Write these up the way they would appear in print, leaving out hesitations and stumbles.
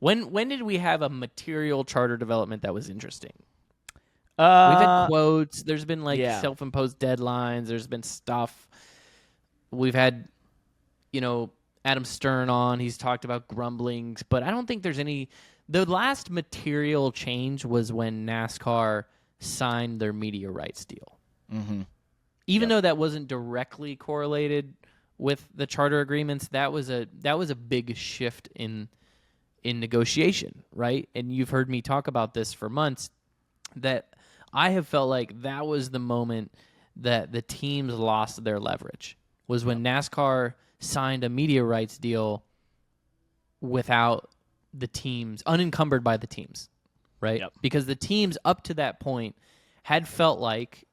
When did we have a material charter development that was interesting? We've had quotes. There's been self-imposed deadlines. There's been stuff. We've had, Adam Stern on. He's talked about grumblings, but I don't think there's any. The last material change was when NASCAR signed their media rights deal. Mm-hmm. Even though that wasn't directly correlated with the charter agreements, that was a big shift in negotiation, right? And you've heard me talk about this for months, that I have felt like that was the moment that the teams lost their leverage, was when NASCAR signed a media rights deal without the teams, unencumbered by the teams, right? Yep. Because the teams up to that point had felt like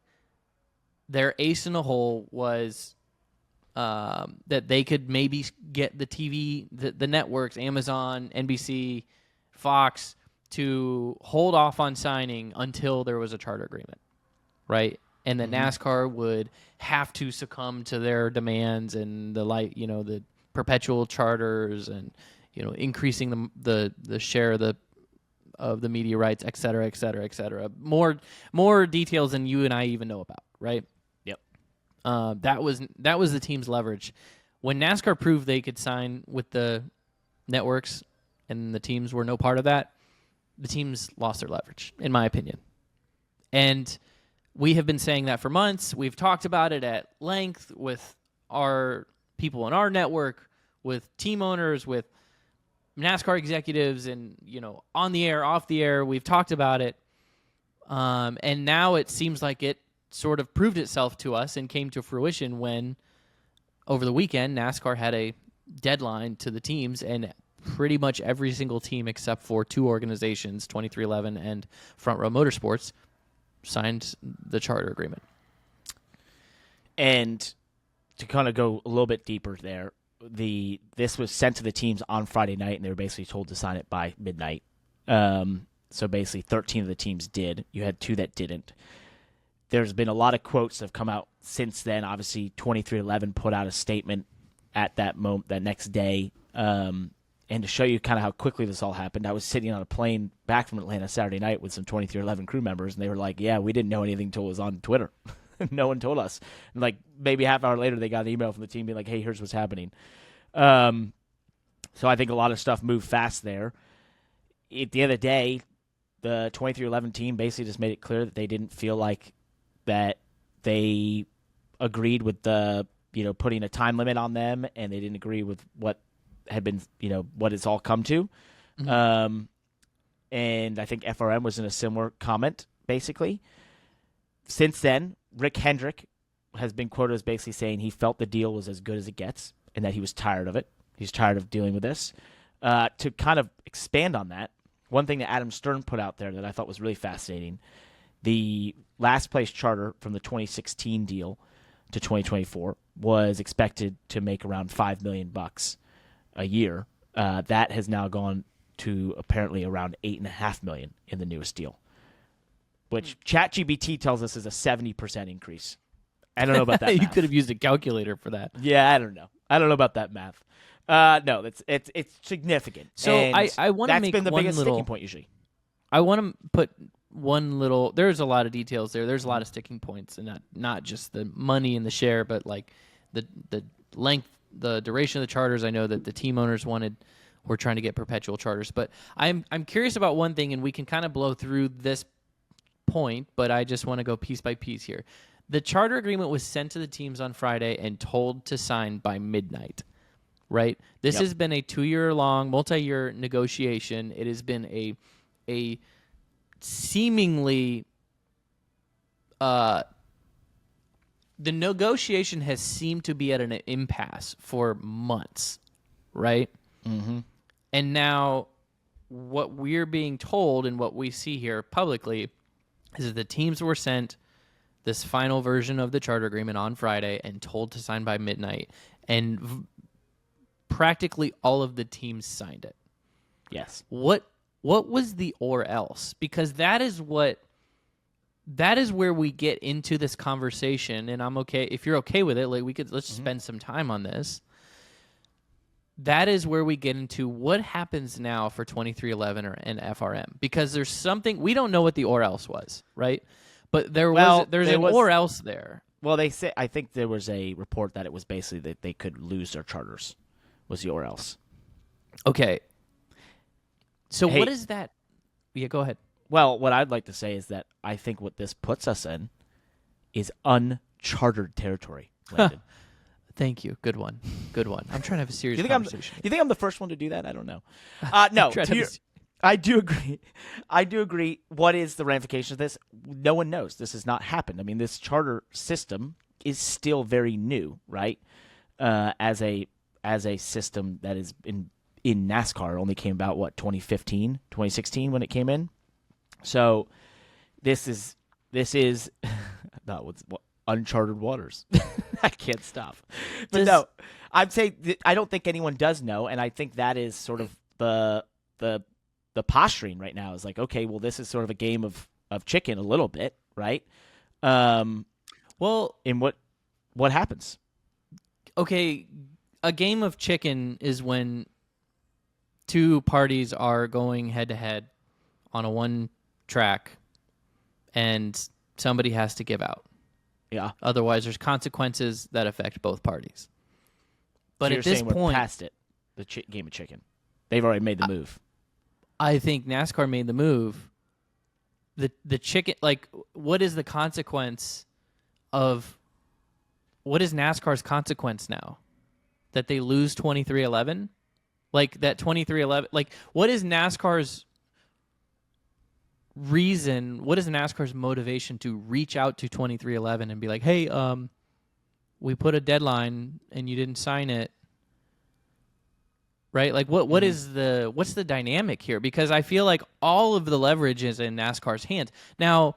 their ace in the hole was that they could maybe get the TV, the networks, Amazon, NBC, Fox, to hold off on signing until there was a charter agreement, right? And that NASCAR would have to succumb to their demands and the perpetual charters and increasing the share of the media rights, et cetera, et cetera, et cetera. More details than you and I even know about, right? Yep. That was the team's leverage. When NASCAR proved they could sign with the networks and the teams were no part of that, the teams lost their leverage, in my opinion. And we have been saying that for months. We've talked about it at length with our people in our network, with team owners, with NASCAR executives, and on the air, off the air. We've talked about it, and now it seems like it sort of proved itself to us and came to fruition when, over the weekend, NASCAR had a deadline to the teams, and pretty much every single team except for two organizations, 23XI and Front Row Motorsports, signed the charter agreement. And to kind of go a little bit deeper there, this was sent to the teams on Friday night, and they were basically told to sign it by midnight. So basically 13 of the teams did. You had 2 that didn't. There's been a lot of quotes that have come out since then. Obviously, 23XI put out a statement at that moment, that next day. And to show you kind of how quickly this all happened, I was sitting on a plane back from Atlanta Saturday night with some 23XI crew members, and they were like, yeah, we didn't know anything until it was on Twitter. No one told us. And like maybe half hour later, they got an email from the team being like, hey, here's what's happening. So I think a lot of stuff moved fast there. At the end of the day, the 23XI team basically just made it clear that they didn't feel like that they agreed with the, putting a time limit on them, and they didn't agree with what had been, what it's all come to. Mm-hmm. And I think FRM was in a similar comment, basically. Since then, Rick Hendrick has been quoted as basically saying he felt the deal was as good as it gets and that he was tired of it. He's tired of dealing with this. To kind of expand on that, one thing that Adam Stern put out there that I thought was really fascinating, the last place charter from the 2016 deal to 2024 was expected to make around $5 million a year. That has now gone to apparently around $8.5 million in the newest deal, which ChatGPT tells us is a 70% increase. I don't know about that. You could have used a calculator for that. Yeah, I don't know. I don't know about that math. No, it's significant. So I want to make that's been the one biggest little sticking point usually. I want to put one little. There's a lot of details there. There's a lot of sticking points, and not just the money and the share, but like the length, the duration of the charters. I know that the team owners were trying to get perpetual charters, but I'm curious about one thing, and we can kind of blow through this point, but I just want to go piece by piece here. The charter agreement was sent to the teams on Friday and told to sign by midnight, right? This has been a 2-year-long, multi-year negotiation. It has been a seemingly the negotiation has seemed to be at an impasse for months, right? Mm-hmm. And now what we're being told and what we see here publicly is that the teams were sent this final version of the charter agreement on Friday and told to sign by midnight, and practically all of the teams signed it. Yes. What was the or else? Because that is where we get into this conversation, and I'm okay if you're okay with it. Like let's spend some time on this. that is where we get into what happens now for 2311 and FRM, because there's something we don't know what the or else was, right? But there's an or else there. Well, I think there was a report that it was basically that they could lose their charters, was the or else. Okay. So what is that? Yeah, go ahead. Well, what I'd like to say is that I think what this puts us in is unchartered territory, Landon. Thank you. Good one. Good one. I'm trying to have a serious conversation. You think I'm the first one to do that? I don't know. No, I do agree. I do agree. What is the ramification of this? No one knows. This has not happened. I mean, this charter system is still very new, right? As a system that is in NASCAR, only came about, 2015, 2016 when it came in. So this is uncharted waters. I can't stop. But no, I'd say I don't think anyone does know, and I think that is sort of the posturing right now is like, okay, well, this is sort of a game of chicken a little bit, right? Well, in what happens? Okay, a game of chicken is when two parties are going head to head on a one track, and somebody has to give out. Yeah. Otherwise, there's consequences that affect both parties. But so at this point, we're past it. The game of chicken. They've already made the move. I think NASCAR made the move. The chicken, like, what is the consequence of? What is NASCAR's consequence now? That they lose 2311? Like that 2311? Like, what is NASCAR's reason? What is NASCAR's motivation to reach out to 2311 and be like, hey, we put a deadline and you didn't sign it, right? Like, what's the dynamic here? Because I feel like all of the leverage is in NASCAR's hands. Now,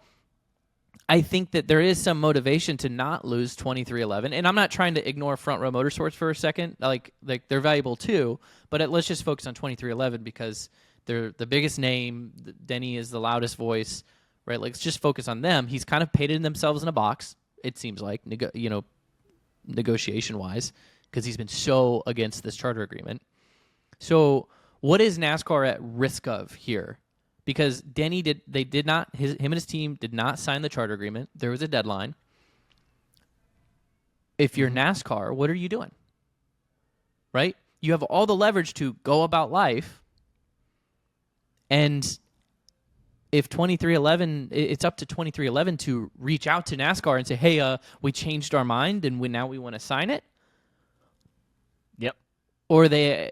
I think that there is some motivation to not lose 2311, and I'm not trying to ignore Front Row Motorsports for a second. Like they're valuable too, but let's just focus on 2311 because they're the biggest name. Denny is the loudest voice, right? Like, let's just focus on them. He's kind of painted themselves in a box, it seems like, negotiation-wise, because he's been so against this charter agreement. So what is NASCAR at risk of here? Because Denny him and his team did not sign the charter agreement. There was a deadline. If you're NASCAR, what are you doing? Right? You have all the leverage to go about life. And if 2311, it's up to 2311 to reach out to NASCAR and say, hey, we changed our mind and now we want to sign it. Yep. Or they,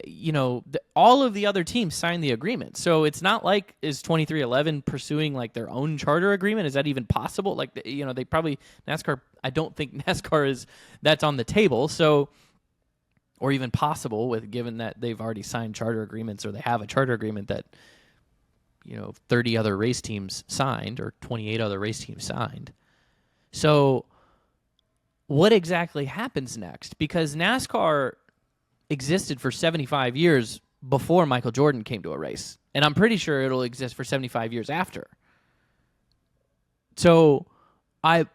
all of the other teams signed the agreement. So it's not like, is 2311 pursuing like their own charter agreement? Is that even possible? Like, they probably, NASCAR, I don't think NASCAR that's on the table. So, or even possible given that they've already signed charter agreements, or they have a charter agreement that, 30 other race teams signed, or 28 other race teams signed. So what exactly happens next? Because NASCAR existed for 75 years before Michael Jordan came to a race. And I'm pretty sure it'll exist for 75 years after. So I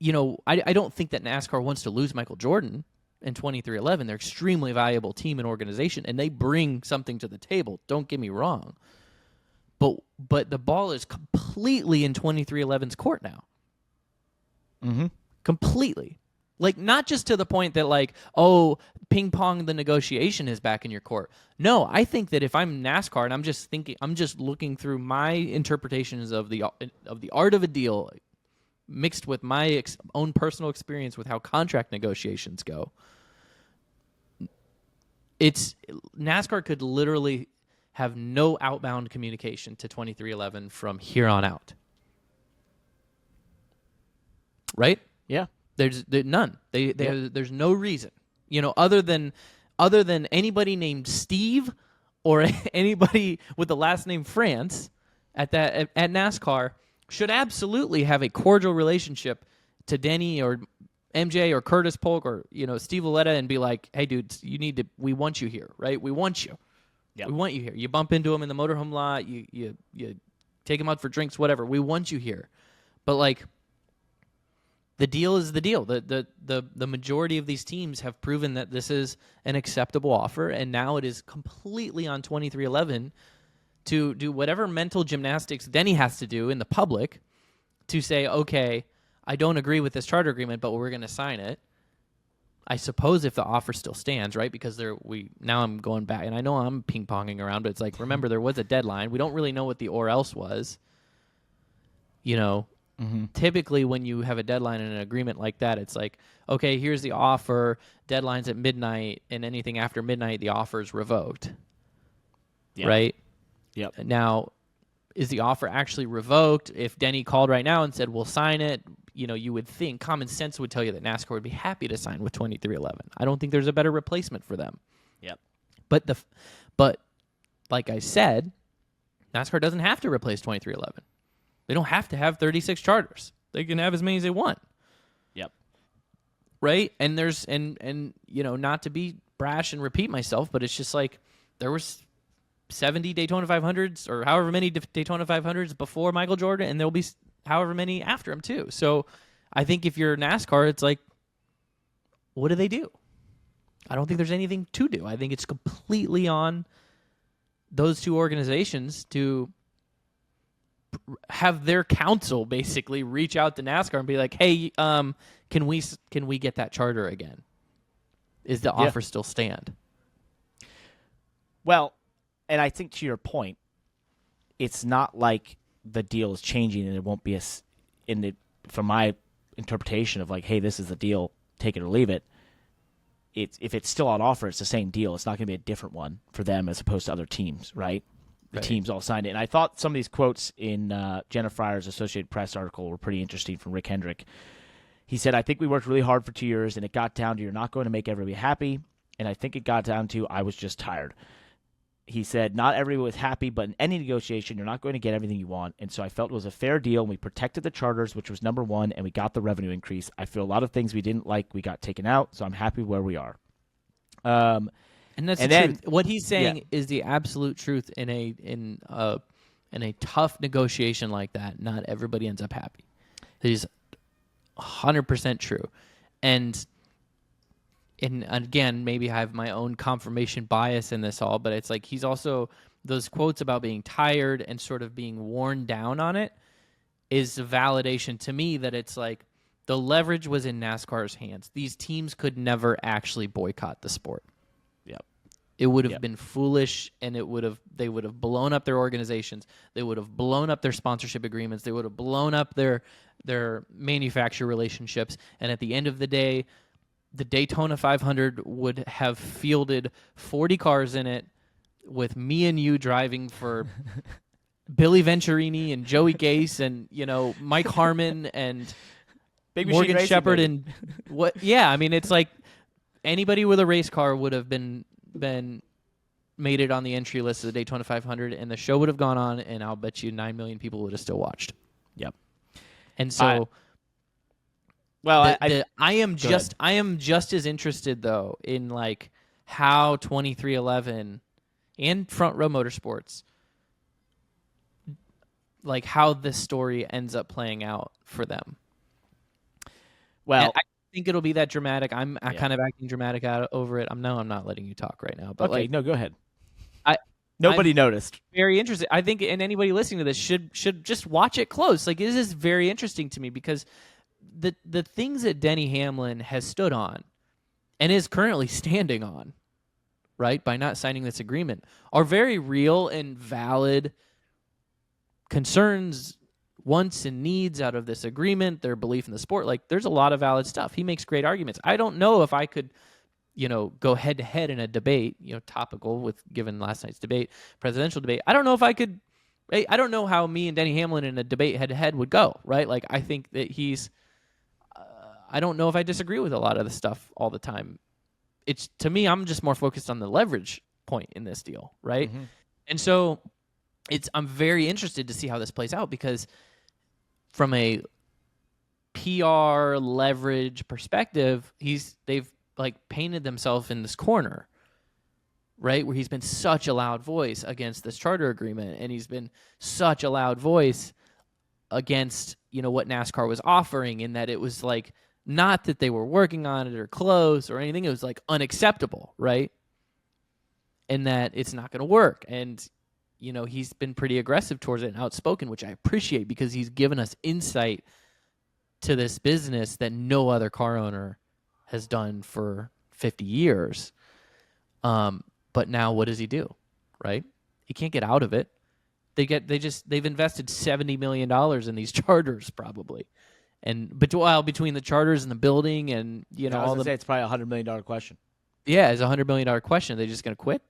don't think that NASCAR wants to lose Michael Jordan in 2311. They're an extremely valuable team and organization, and they bring something to the table. Don't get me wrong. But the ball is completely in 2311's court now. Mm-hmm. Completely. Like, not just to the point that, like, oh, ping pong, the negotiation is back in your court. No, I think that if I'm NASCAR and I'm just looking through my interpretations of the art of a deal, mixed with my own personal experience with how contract negotiations go, NASCAR could literally have no outbound communication to 2311 from here on out. Right? Yeah. There's none. There's no reason, other than anybody named Steve or anybody with the last name France at NASCAR should absolutely have a cordial relationship to Denny or MJ or Curtis Polk or Steve Valletta and be like, hey, dude, we want you here, right? We want you. Yep. We want you here. You bump into him in the motorhome lot. You take him out for drinks, whatever. We want you here. But, like, The deal is the deal. The majority of these teams have proven that this is an acceptable offer, and now it is completely on 2311 to do whatever mental gymnastics Denny has to do in the public to say, okay, I don't agree with this charter agreement, but we're going to sign it. I suppose if the offer still stands, right? Because now I'm going back, and I know I'm ping-ponging around, but it's like, remember, there was a deadline. We don't really know what the or else was. Typically when you have a deadline in an agreement like that, it's like, okay, here's the offer, deadline's at midnight, and anything after midnight, the offer is revoked. Yep. Right? Yep. Now, is the offer actually revoked? If Denny called right now and said, we'll sign it, you would think, common sense would tell you that NASCAR would be happy to sign with 2311. I don't think there's a better replacement for them. Yep. But like I said, NASCAR doesn't have to replace 2311. They don't have to have 36 charters. They can have as many as they want. Yep. Right? And there's not to be brash and repeat myself, but it's just like there was 70 Daytona 500s or however many Daytona 500s before Michael Jordan, and there'll be however many after him too. So I think if you're NASCAR, it's like, what do they do? I don't think there's anything to do. I think it's completely on those two organizations to have their counsel basically reach out to NASCAR and be like, hey, can we get that charter again? Is the offer still stand? Well, and I think to your point, it's not like the deal is changing and it won't be from my interpretation of like, hey, this is the deal, take it or leave it. If it's still on offer, it's the same deal. It's not going to be a different one for them as opposed to other teams, right? The teams all signed it. And I thought some of these quotes in Jenna Fryer's Associated Press article were pretty interesting from Rick Hendrick. He said, I think we worked really hard for 2 years, and it got down to you're not going to make everybody happy, and I think it got down to I was just tired. He said, not everybody was happy, but in any negotiation, you're not going to get everything you want, and so I felt it was a fair deal, and we protected the charters, which was number one, and we got the revenue increase. I feel a lot of things we didn't like, we got taken out, so I'm happy where we are. And that's the truth. What he's saying is the absolute truth in a tough negotiation like that. Not everybody ends up happy. He's 100% true. And again, maybe I have my own confirmation bias in this all, but it's like he's also those quotes about being tired and sort of being worn down on it is a validation to me that it's like the leverage was in NASCAR's hands. These teams could never actually boycott the sport. It would have been foolish, and they would have blown up their organizations. They would have blown up their sponsorship agreements. They would have blown up their manufacturer relationships. And at the end of the day, the Daytona 500 would have fielded 40 cars in it with me and you driving for Billy Venturini and Joey Gase and Mike Harmon and Morgan Shepherd and what? Yeah, I mean it's like anybody with a race car would have been made it on the entry list of the Daytona 500, and the show would have gone on, and I'll bet you 9 million people would have still watched. Yep. And so, I am just as interested though in like how 2311 and Front Row Motorsports, like how this story ends up playing out for them. Well, I think it'll be that dramatic. I'm kind of acting dramatic over it. I'm not letting you talk right now. But okay, no, go ahead. Nobody noticed. Very interested. I think, and anybody listening to this should just watch it close. Like, this is very interesting to me because the things that Denny Hamlin has stood on and is currently standing on, right, by not signing this agreement, are very real and valid concerns, wants and needs out of this agreement, their belief in the sport. Like, there's a lot of valid stuff. He makes great arguments. I don't know if I could, go head to head in a debate, topical with given last night's debate, presidential debate. I don't know if I could. I don't know how me and Denny Hamlin in a debate head to head would go. Right? Like, I think that he's. I don't know if I disagree with a lot of the stuff all the time. It's to me, I'm just more focused on the leverage point in this deal, right? Mm-hmm. And so, I'm very interested to see how this plays out because, from a PR leverage perspective, they've like painted themselves in this corner, right? Where he's been such a loud voice against this charter agreement, and he's been such a loud voice against, what NASCAR was offering, in that it was like, not that they were working on it or close or anything. It was like unacceptable, right? And that it's not going to work. And, he's been pretty aggressive towards it and outspoken, which I appreciate, because he's given us insight to this business that no other car owner has done for 50 years. But now what does he do, right? He can't get out of it. They've invested $70 million in these charters, probably. And between the charters and the building and, I was all gonna say it's probably $100 million question. Yeah, it's a $100 million question. Are they just going to quit?